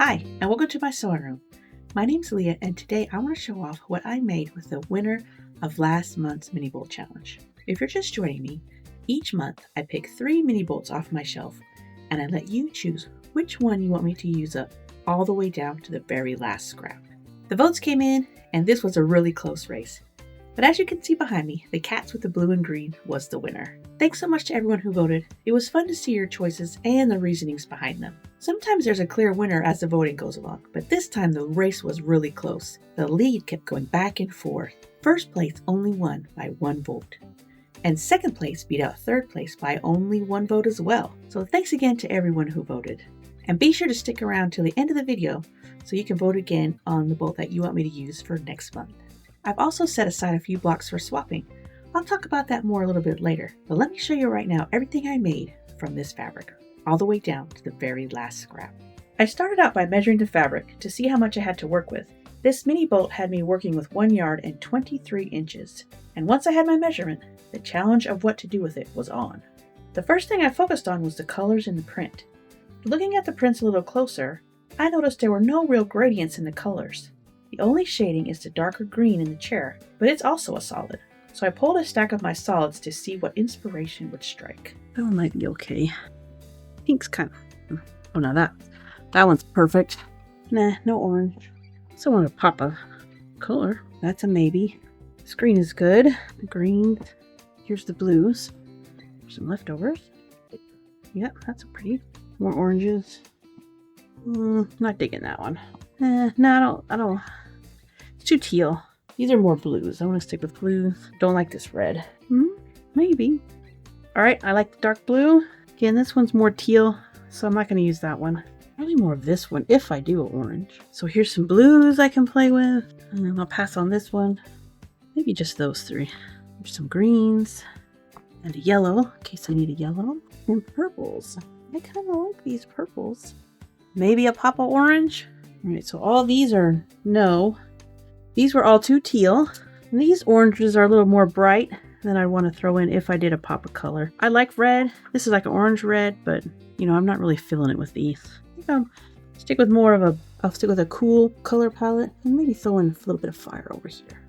Hi, and welcome to my sewing room. My name's Leah, and today I want to show off what I made with the winner of last month's mini bolt challenge. If you're just joining me, each month I pick 3 mini bolts off my shelf, and I let you choose which one you want me to use up all the way down to the very last scrap. The votes came in, and this was a really close race. But as you can see behind me, the cats with the blue and green was the winner. Thanks so much to everyone who voted. It was fun to see your choices and the reasonings behind them. Sometimes there's a clear winner as the voting goes along, but this time the race was really close. The lead kept going back and forth. First place only won by 1 vote. And second place beat out third place by only 1 vote as well. So thanks again to everyone who voted. And be sure to stick around till the end of the video so you can vote again on the bolt that you want me to use for next month. I've also set aside a few blocks for swapping. I'll talk about that more a little bit later, but let me show you right now everything I made from this fabric, all the way down to the very last scrap. I started out by measuring the fabric to see how much I had to work with. This mini bolt had me working with 1 yard and 23 inches, and once I had my measurement, the challenge of what to do with it was on. The first thing I focused on was the colors in the print. Looking at the prints a little closer, I noticed there were no real gradients in the colors. The only shading is the darker green in the chair, but it's also a solid. So I pulled a stack of my solids to see what inspiration would strike. That one might be okay. Pink's kind of... Oh, no, that one's perfect. Nah, no orange. So I want to pop a color. That's a maybe. This green is good. The green. Here's the blues. Some leftovers. Yep, that's pretty. More oranges. Not digging that one. No, I don't. It's too teal. These are more blues. I want to stick with blues. Don't like this red. Maybe. Alright, I like the dark blue. Again, this one's more teal, so I'm not going to use that one. Probably more of this one if I do an orange. So here's some blues I can play with. And then I'll pass on this one. Maybe just those 3. There's some greens. And a yellow, in case I need a yellow. And purples. I kind of like these purples. Maybe a pop of orange. Alright, so all these are no. These were all too teal. And these oranges are a little more bright than I want to throw in if I did a pop of color. I like red. This is like an orange red, but you know, I'm not really feeling it with these. I think I'll stick with I'll stick with a cool color palette and maybe throw in a little bit of fire over here.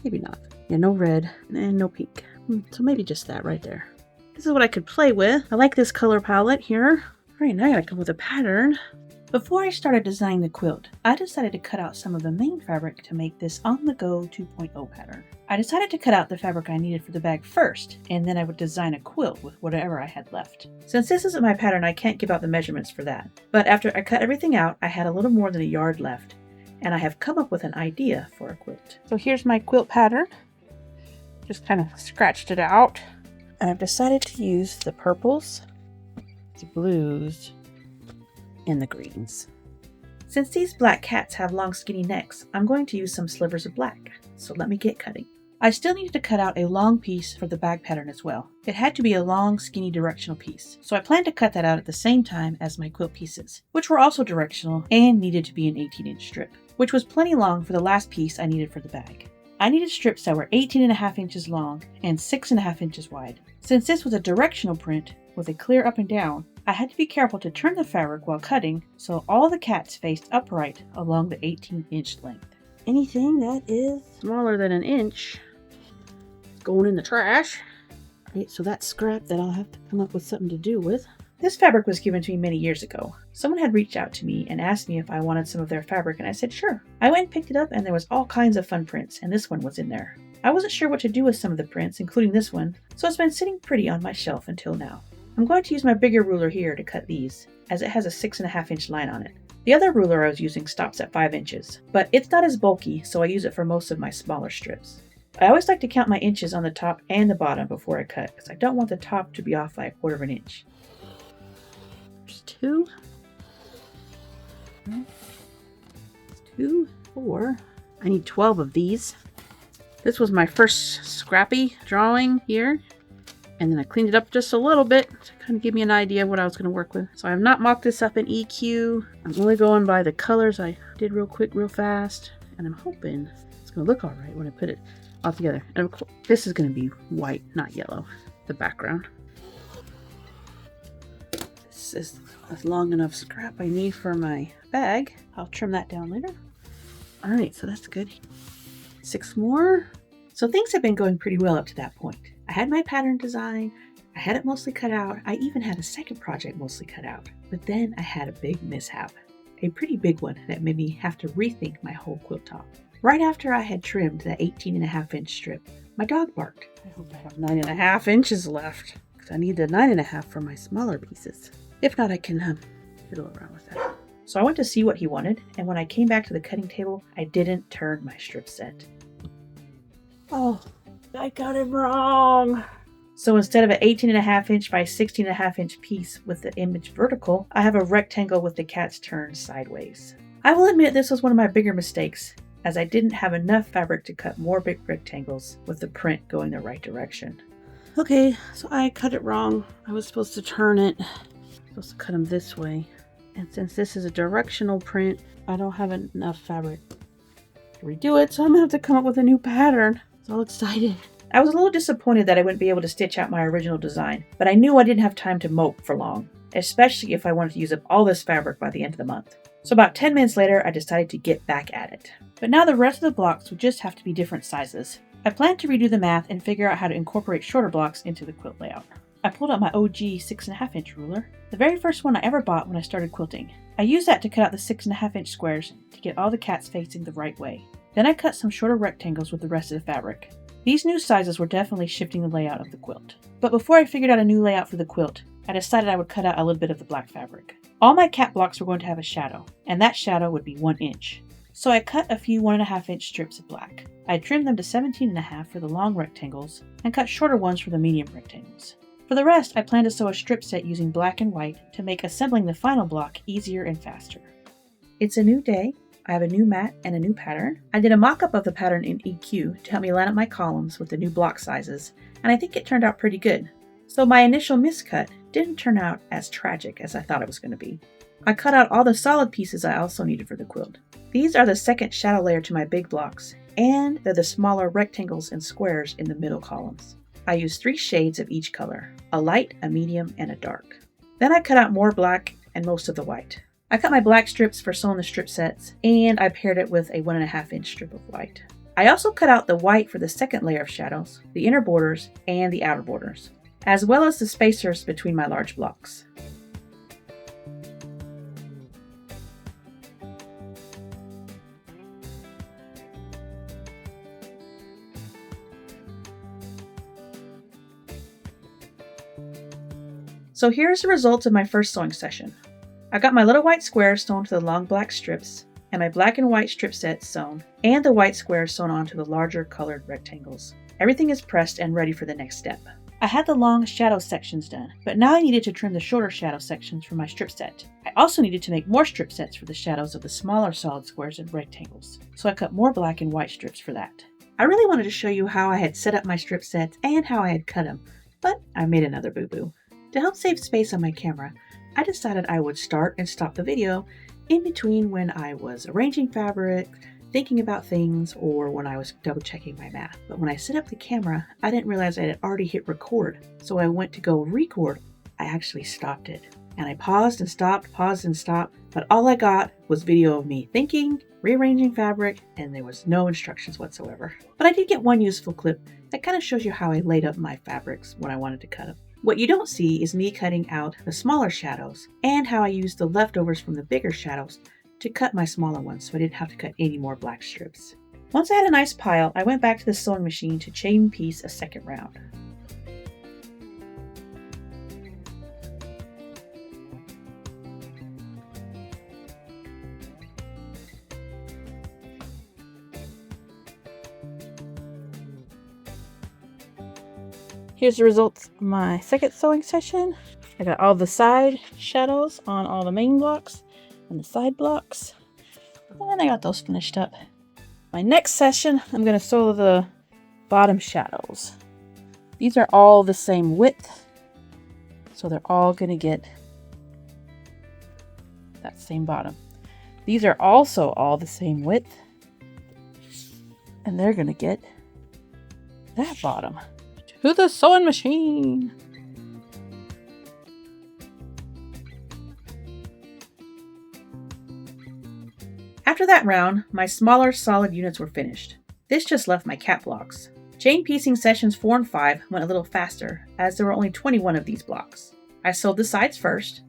Maybe not. Yeah, no red and no pink. So maybe just that right there. This is what I could play with. I like this color palette here. Alright, now I gotta come with a pattern. Before I started designing the quilt, I decided to cut out some of the main fabric to make this on-the-go 2.0 pattern. I decided to cut out the fabric I needed for the bag first, and then I would design a quilt with whatever I had left. Since this isn't my pattern, I can't give out the measurements for that. But after I cut everything out, I had a little more than 1 yard left, and I have come up with an idea for a quilt. So here's my quilt pattern. Just kind of scratched it out. And I've decided to use the purples, the blues, and the greens. Since these black cats have long skinny necks, I'm going to use some slivers of black, so let me get cutting. I still needed to cut out a long piece for the bag pattern as well. It had to be a long skinny directional piece, so I planned to cut that out at the same time as my quilt pieces, which were also directional and needed to be an 18-inch strip, which was plenty long for the last piece I needed for the bag. I needed strips that were 18.5 inches long and 6.5 inches wide. Since this was a directional print with a clear up and down, I had to be careful to turn the fabric while cutting so all the cats faced upright along the 18-inch length. Anything that is smaller than 1 inch is going in the trash. Right, so that's scrap that I'll have to come up with something to do with. This fabric was given to me many years ago. Someone had reached out to me and asked me if I wanted some of their fabric, and I said sure. I went and picked it up, and there was all kinds of fun prints, and this one was in there. I wasn't sure what to do with some of the prints, including this one, so it's been sitting pretty on my shelf until now. I'm going to use my bigger ruler here to cut these, as it has a 6.5 inch line on it. The other ruler I was using stops at 5 inches, but it's not as bulky, so I use it for most of my smaller strips. I always like to count my inches on the top and the bottom before I cut, because I don't want the top to be off by 1/4 inch. There's 2. 2, 4. I need 12 of these. This was my first Scrappy drawing here. And then I cleaned it up just a little bit to kind of give me an idea of what I was going to work with. So I have not mocked this up in EQ. I'm only going by the colors I did real quick, real fast. And I'm hoping it's going to look all right when I put it all together. And of course, this is going to be white, not yellow, the background. This this is a long enough scrap I need for my bag. I'll trim that down later. All right, so that's good. 6 more. So things have been going pretty well up to that point. I had my pattern design, I had it mostly cut out, I even had a second project mostly cut out. But then I had a big mishap. A pretty big one that made me have to rethink my whole quilt top. Right after I had trimmed the 18.5-inch strip, my dog barked. I hope I have 9.5 inches left, because I need the 9.5 for my smaller pieces. If not, I can fiddle around with that. So I went to see what he wanted, and when I came back to the cutting table, I didn't turn my strip set. Oh, I got it wrong. So instead of an 18.5-inch by 16.5-inch piece with the image vertical, I have a rectangle with the cats turned sideways. I will admit this was one of my bigger mistakes, as I didn't have enough fabric to cut more big rectangles with the print going the right direction. Okay, so I cut it wrong. I was supposed to turn it. I was supposed to cut them this way. And since this is a directional print, I don't have enough fabric to redo it, so I'm gonna have to come up with a new pattern. So excited. I was a little disappointed that I wouldn't be able to stitch out my original design, but I knew I didn't have time to mope for long, especially if I wanted to use up all this fabric by the end of the month. So about 10 minutes later, I decided to get back at it. But now the rest of the blocks would just have to be different sizes. I planned to redo the math and figure out how to incorporate shorter blocks into the quilt layout. I pulled out my OG 6.5-inch ruler, the very first one I ever bought when I started quilting. I used that to cut out the 6.5-inch squares to get all the cats facing the right way. Then I cut some shorter rectangles with the rest of the fabric. These new sizes were definitely shifting the layout of the quilt. But before I figured out a new layout for the quilt, I decided I would cut out a little bit of the black fabric. All my cat blocks were going to have a shadow, and that shadow would be 1 inch. So I cut a few 1.5-inch strips of black. I trimmed them to 17.5 for the long rectangles, and cut shorter ones for the medium rectangles. For the rest, I plan to sew a strip set using black and white to make assembling the final block easier and faster. It's a new day. I have a new mat and a new pattern. I did a mock-up of the pattern in EQ to help me line up my columns with the new block sizes, and I think it turned out pretty good. So my initial miscut didn't turn out as tragic as I thought it was going to be. I cut out all the solid pieces I also needed for the quilt. These are the second shadow layer to my big blocks, and they're the smaller rectangles and squares in the middle columns. I used 3 shades of each color, a light, a medium, and a dark. Then I cut out more black and most of the white. I cut my black strips for sewing the strip sets, and I paired it with a 1.5-inch strip of white. I also cut out the white for the second layer of shadows, the inner borders, and the outer borders, as well as the spacers between my large blocks. So here's the results of my first sewing session. I got my little white squares sewn to the long black strips, and my black and white strip sets sewn, and the white squares sewn onto the larger colored rectangles. Everything is pressed and ready for the next step. I had the long shadow sections done, but now I needed to trim the shorter shadow sections for my strip set. I also needed to make more strip sets for the shadows of the smaller solid squares and rectangles, so I cut more black and white strips for that. I really wanted to show you how I had set up my strip sets and how I had cut them, but I made another boo-boo. To help save space on my camera, I decided I would start and stop the video in between when I was arranging fabric, thinking about things, or when I was double checking my math. But when I set up the camera, I didn't realize I had already hit record. So I went to go record. I actually stopped it. And I paused and stopped, but all I got was video of me thinking, rearranging fabric, and there was no instructions whatsoever. But I did get one useful clip that kind of shows you how I laid up my fabrics when I wanted to cut them. What you don't see is me cutting out the smaller shadows and how I used the leftovers from the bigger shadows to cut my smaller ones so I didn't have to cut any more black strips. Once I had a nice pile, I went back to the sewing machine to chain piece a second round. Here's the results of my second sewing session. I got all the side shadows on all the main blocks and the side blocks. And I got those finished up. My next session, I'm going to sew the bottom shadows. These are all the same width, so they're all going to get that same bottom. These are also all the same width, and they're going to get that bottom. To the sewing machine. After that round, my smaller solid units were finished. This just left my cat blocks. Chain piecing sessions 4 and 5 went a little faster, as there were only 21 of these blocks. I sewed the sides first,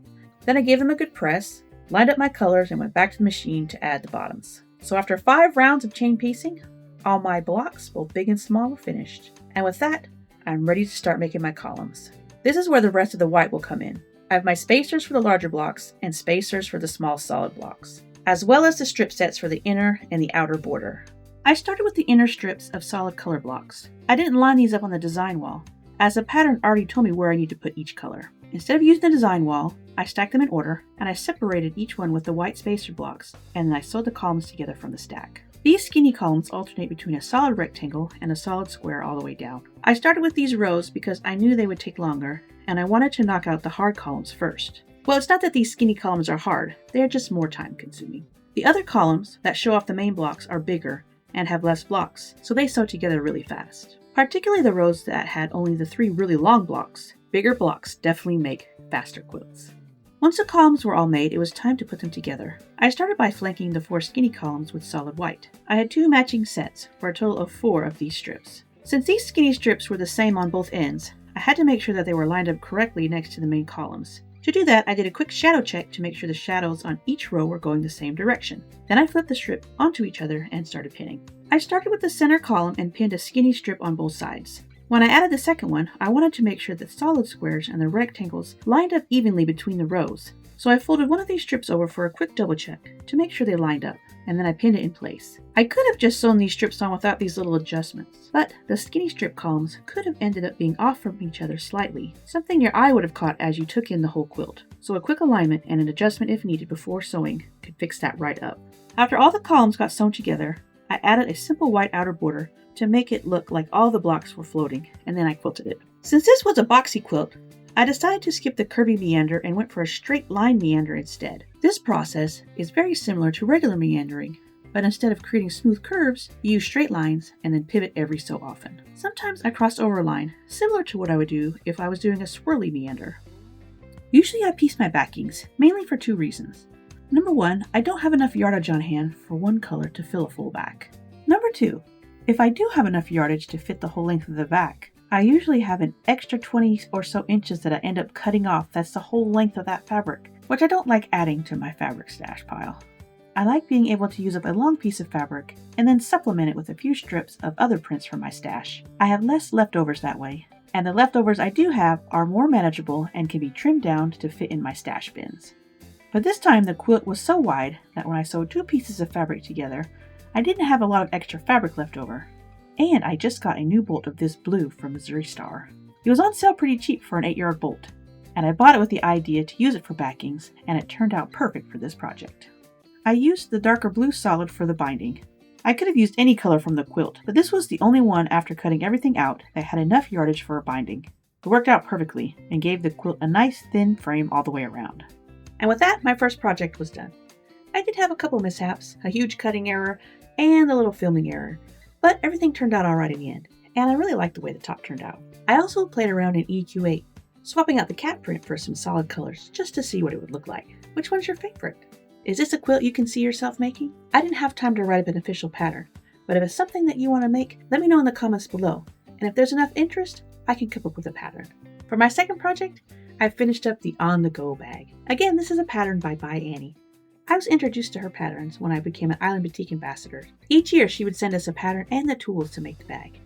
then I gave them a good press, lined up my colors, and went back to the machine to add the bottoms. So after 5 rounds of chain piecing, all my blocks, both big and small, were finished. And with that, I'm ready to start making my columns. This is where the rest of the white will come in. I have my spacers for the larger blocks and spacers for the small solid blocks, as well as the strip sets for the inner and the outer border. I started with the inner strips of solid color blocks. I didn't line these up on the design wall, as the pattern already told me where I need to put each color. Instead of using the design wall, I stacked them in order, and I separated each one with the white spacer blocks, and then I sewed the columns together from the stack. These skinny columns alternate between a solid rectangle and a solid square all the way down. I started with these rows because I knew they would take longer, and I wanted to knock out the hard columns first. Well, it's not that these skinny columns are hard, they are just more time consuming. The other columns that show off the main blocks are bigger and have less blocks, so they sew together really fast. Particularly the rows that had only the 3 really long blocks. Bigger blocks definitely make faster quilts. Once the columns were all made, it was time to put them together. I started by flanking the 4 skinny columns with solid white. I had 2 matching sets for a total of 4 of these strips. Since these skinny strips were the same on both ends, I had to make sure that they were lined up correctly next to the main columns. To do that, I did a quick shadow check to make sure the shadows on each row were going the same direction. Then I flipped the strip onto each other and started pinning. I started with the center column and pinned a skinny strip on both sides. When I added the second one, I wanted to make sure the solid squares and the rectangles lined up evenly between the rows. So I folded one of these strips over for a quick double check to make sure they lined up, and then I pinned it in place. I could have just sewn these strips on without these little adjustments, but the skinny strip columns could have ended up being off from each other slightly, something your eye would have caught as you took in the whole quilt. So a quick alignment and an adjustment if needed before sewing could fix that right up. After all the columns got sewn together, I added a simple white outer border to make it look like all the blocks were floating, and then I quilted it. Since this was a boxy quilt, I decided to skip the curvy meander and went for a straight line meander instead. This process is very similar to regular meandering, but instead of creating smooth curves, you use straight lines and then pivot every so often. Sometimes I cross over a line, similar to what I would do if I was doing a swirly meander. Usually I piece my backings, mainly for 2 reasons. Number 1, I don't have enough yardage on hand for one color to fill a full back. Number 2, if I do have enough yardage to fit the whole length of the back, I usually have an extra 20 or so inches that I end up cutting off. That's the whole length of that fabric, which I don't like adding to my fabric stash pile. I like being able to use up a long piece of fabric and then supplement it with a few strips of other prints from my stash. I have less leftovers that way, and the leftovers I do have are more manageable and can be trimmed down to fit in my stash bins. But this time the quilt was so wide that when I sewed 2 pieces of fabric together, I didn't have a lot of extra fabric left over. And I just got a new bolt of this blue from Missouri Star. It was on sale pretty cheap for an 8-yard bolt, and I bought it with the idea to use it for backings, and it turned out perfect for this project. I used the darker blue solid for the binding. I could have used any color from the quilt, but this was the only one after cutting everything out that had enough yardage for a binding. It worked out perfectly and gave the quilt a nice thin frame all the way around. And with that, my first project was done. I did have a couple mishaps, a huge cutting error, and a little filming error, but everything turned out alright in the end, and I really liked the way the top turned out. I also played around in EQ8, swapping out the cat print for some solid colors just to see what it would look like. Which one's your favorite? Is this a quilt you can see yourself making? I didn't have time to write up an official pattern, but if it's something that you want to make, let me know in the comments below, and if there's enough interest, I can come up with a pattern. For my second project, I finished up the on-the-go bag. Again, this is a pattern by Annie. I was introduced to her patterns when I became an Island Boutique ambassador. Each year she would send us a pattern and the tools to make the bag,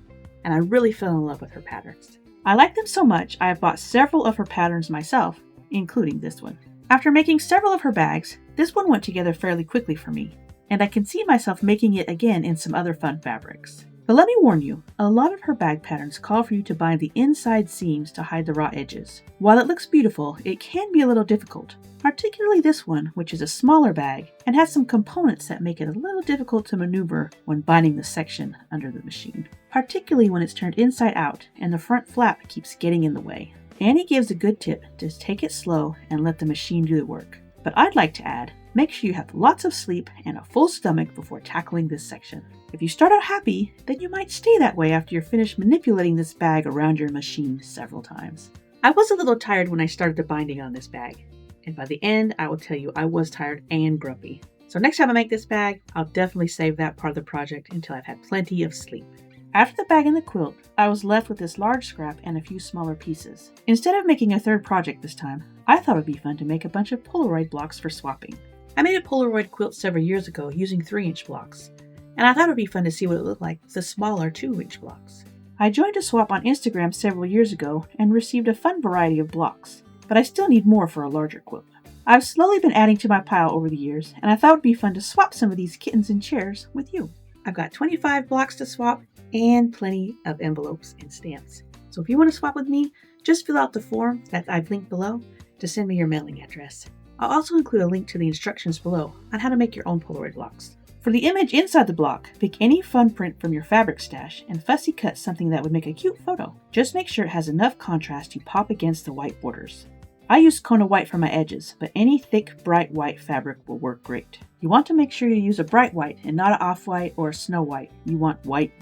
and I really fell in love with her patterns. I like them so much I have bought several of her patterns myself, including this one. After making several of her bags, this one went together fairly quickly for me, and I can see myself making it again in some other fun fabrics. But let me warn you, a lot of her bag patterns call for you to bind the inside seams to hide the raw edges. While it looks beautiful, it can be a little difficult, particularly this one, which is a smaller bag and has some components that make it a little difficult to maneuver when binding the section under the machine, particularly when it's turned inside out and the front flap keeps getting in the way. Annie gives a good tip to take it slow and let the machine do the work. But I'd like to add, make sure you have lots of sleep and a full stomach before tackling this section. If you start out happy, then you might stay that way after you're finished manipulating this bag around your machine several times. I was a little tired when I started the binding on this bag, and by the end, I will tell you I was tired and grumpy. So next time I make this bag, I'll definitely save that part of the project until I've had plenty of sleep. After the bag and the quilt, I was left with this large scrap and a few smaller pieces. Instead of making a third project this time, I thought it would be fun to make a bunch of Polaroid blocks for swapping. I made a Polaroid quilt several years ago using 3-inch blocks, and I thought it would be fun to see what it looked like with the smaller 2-inch blocks. I joined a swap on Instagram several years ago and received a fun variety of blocks, but I still need more for a larger quilt. I've slowly been adding to my pile over the years, and I thought it would be fun to swap some of these kittens and chairs with you. I've got 25 blocks to swap and plenty of envelopes and stamps. So if you want to swap with me, just fill out the form that I've linked below to send me your mailing address. I'll also include a link to the instructions below on how to make your own Polaroid blocks. For the image inside the block, pick any fun print from your fabric stash and fussy cut something that would make a cute photo. Just make sure it has enough contrast to pop against the white borders. I use Kona white for my edges, but any thick, bright white fabric will work great. You want to make sure you use a bright white and not an off-white or a snow white. You want white.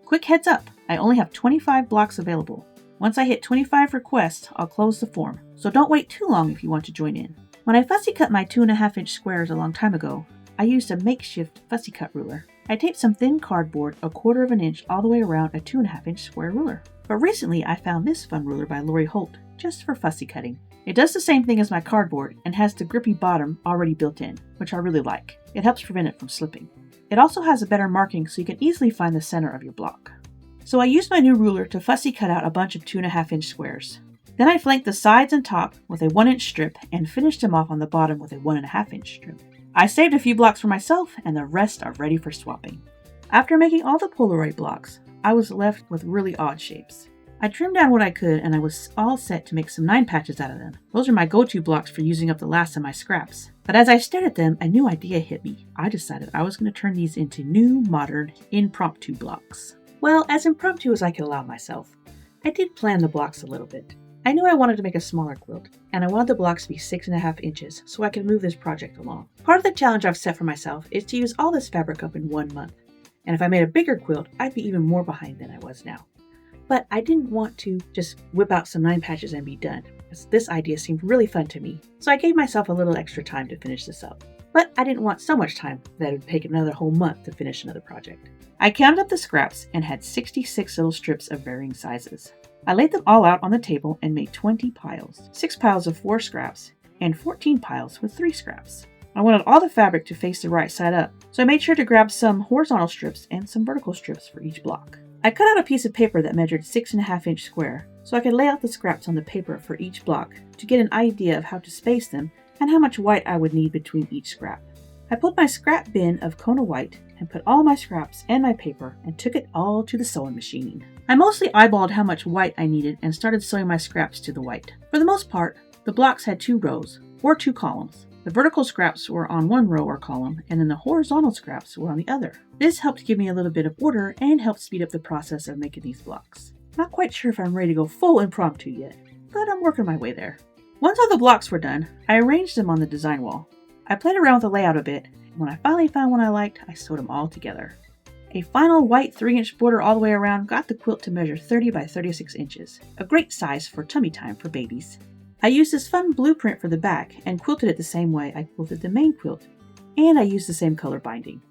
Quick heads up, I only have 25 blocks available. Once I hit 25 requests, I'll close the form, so don't wait too long if you want to join in. When I fussy cut my 2.5-inch squares a long time ago, I used a makeshift fussy cut ruler. I taped some thin cardboard 1/4 of an inch all the way around a 2.5-inch square ruler. But recently I found this fun ruler by Lori Holt, just for fussy cutting. It does the same thing as my cardboard and has the grippy bottom already built in, which I really like. It helps prevent it from slipping. It also has a better marking so you can easily find the center of your block. So I used my new ruler to fussy cut out a bunch of 2.5-inch squares. Then I flanked the sides and top with a 1-inch strip and finished them off on the bottom with a 1.5-inch strip. I saved a few blocks for myself and the rest are ready for swapping. After making all the Polaroid blocks, I was left with really odd shapes. I trimmed down what I could and I was all set to make some 9 patches out of them. Those are my go-to blocks for using up the last of my scraps. But as I stared at them, a new idea hit me. I decided I was going to turn these into new, modern, impromptu blocks. Well, as impromptu as I could allow myself, I did plan the blocks a little bit. I knew I wanted to make a smaller quilt, and I wanted the blocks to be 6.5 inches so I could move this project along. Part of the challenge I've set for myself is to use all this fabric up in 1 month. And if I made a bigger quilt, I'd be even more behind than I was now. But I didn't want to just whip out some 9 patches and be done, because this idea seemed really fun to me, so I gave myself a little extra time to finish this up. But I didn't want so much time that it would take another whole month to finish another project. I counted up the scraps and had 66 little strips of varying sizes. I laid them all out on the table and made 20 piles, 6 piles of 4 scraps, and 14 piles with 3 scraps. I wanted all the fabric to face the right side up, so I made sure to grab some horizontal strips and some vertical strips for each block. I cut out a piece of paper that measured 6.5-inch square, so I could lay out the scraps on the paper for each block to get an idea of how to space them and how much white I would need between each scrap. I pulled my scrap bin of Kona white and put all my scraps and my paper and took it all to the sewing machine. I mostly eyeballed how much white I needed and started sewing my scraps to the white. For the most part, the blocks had 2 rows, or 2 columns. The vertical scraps were on 1 row or column, and then the horizontal scraps were on the other. This helped give me a little bit of order and helped speed up the process of making these blocks. Not quite sure if I'm ready to go full impromptu yet, but I'm working my way there. Once all the blocks were done, I arranged them on the design wall. I played around with the layout a bit, and when I finally found one I liked, I sewed them all together. A final white 3-inch border all the way around got the quilt to measure 30 by 36 inches, a great size for tummy time for babies. I used this fun blueprint for the back and quilted it the same way I quilted the main quilt, and I used the same color binding.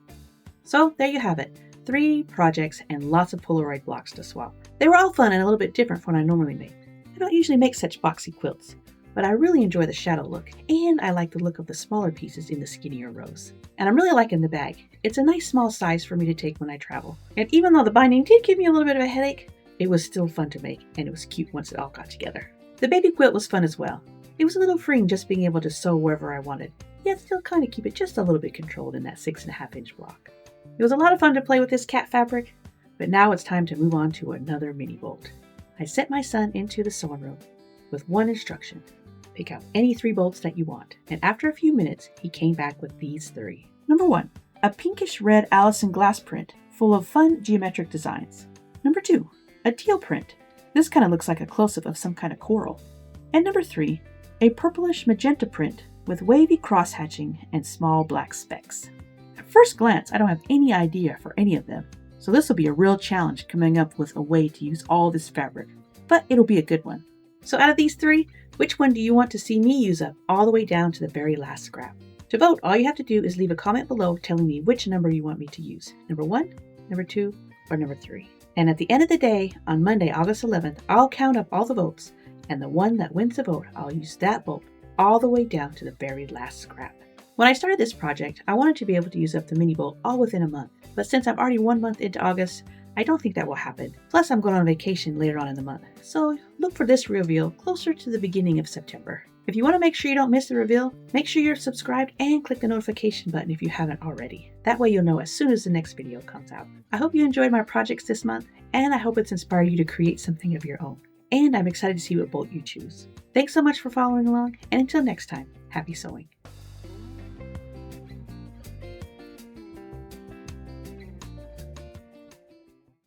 So there you have it, 3 projects and lots of Polaroid blocks to swap. They were all fun and a little bit different from what I normally make. I don't usually make such boxy quilts, but I really enjoy the shadow look, and I like the look of the smaller pieces in the skinnier rows. And I'm really liking the bag. It's a nice small size for me to take when I travel. And even though the binding did give me a little bit of a headache, it was still fun to make, and it was cute once it all got together. The baby quilt was fun as well. It was a little freeing just being able to sew wherever I wanted, yet still kind of keep it just a little bit controlled in that 6.5-inch block. It was a lot of fun to play with this cat fabric, but now it's time to move on to another mini bolt. I sent my son into the sewing room with one instruction. Pick out any 3 bolts that you want, and after a few minutes, he came back with these 3. Number 1, a pinkish red Allison glass print full of fun geometric designs. Number 2, a teal print. This kind of looks like a close-up of some kind of coral. And number 3, a purplish magenta print with wavy cross-hatching and small black specks. At first glance, I don't have any idea for any of them, so this will be a real challenge coming up with a way to use all this fabric, but it'll be a good one. So out of these 3, which one do you want to see me use up all the way down to the very last scrap? To vote, all you have to do is leave a comment below telling me which number you want me to use. Number 1, number 2, or number 3. And at the end of the day, on Monday, August 11th, I'll count up all the votes, and the one that wins the vote, I'll use that vote all the way down to the very last scrap. When I started this project, I wanted to be able to use up the mini bolt all within a month. But since I'm already 1 month into August, I don't think that will happen. Plus, I'm going on vacation later on in the month. So look for this reveal closer to the beginning of September. If you want to make sure you don't miss the reveal, make sure you're subscribed and click the notification button if you haven't already. That way you'll know as soon as the next video comes out. I hope you enjoyed my projects this month, and I hope it's inspired you to create something of your own. And I'm excited to see what bolt you choose. Thanks so much for following along, and until next time, happy sewing.